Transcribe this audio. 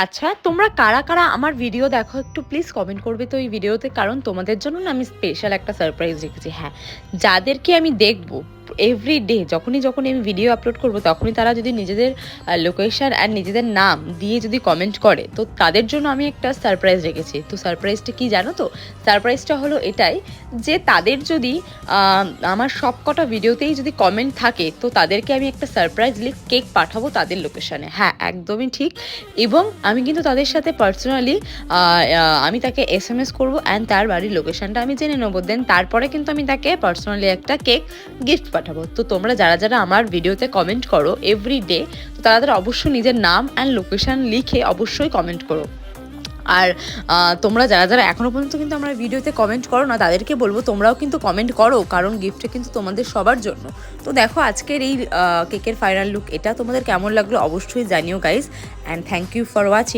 আচ্ছা, তোমরা কারা, কারা আমার ভিডিও দেখো একটু প্লিজ কমেন্ট করবে তো এই ভিডিওতে। কারণ তোমাদের জন্য না আমি স্পেশাল একটা সারপ্রাইজ রেখেছি। হ্যাঁ, যাদেরকে আমি দেখব এভরিডে যখনই আমি ভিডিও আপলোড করব তখনই তারা যদি নিজেদের লোকেশন অ্যান্ড নিজেদের নাম দিয়ে যদি কমেন্ট করে তো তাদের জন্য আমি একটা সারপ্রাইজ রেখেছি। তো সারপ্রাইজটা কি জানো তো? সারপ্রাইজটা হলো এটাই যে তাদের যদি আমার সব কটা ভিডিওতেই যদি কমেন্ট থাকে তো তাদেরকে আমি একটা সারপ্রাইজলি কেক পাঠাবো তাদের লোকেশনে। হ্যাঁ, একদমই ঠিক। এবং আমি কিন্তু তাদের সাথে পার্সোনালি আমি তাকে SMS করবো অ্যান্ড তার বাড়ির লোকেশনটা আমি জেনে নেবো। দেন তারপরে কিন্তু আমি তাকে পার্সোনালি একটা কেক গিফট পাঠাবো। তো তোমরা যারা যারা আমার ভিডিওতে কমেন্ট করো এভরিডে তো তারা অবশ্যই নিজের নাম অ্যান্ড লোকেশন লিখে অবশ্যই কমেন্ট করো। আর তোমরা যারা যারা এখনও পর্যন্ত কিন্তু আমার ভিডিওতে কমেন্ট করো না তাদেরকে বলবো তোমরাও কিন্তু কমেন্ট করো, কারণ গিফটটা কিন্তু তোমাদের সবার জন্য। তো দেখো আজকের এই কেকের ফাইনাল লুক এটা তোমাদের কেমন লাগলো অবশ্যই জানিও guys, and thank you for watching.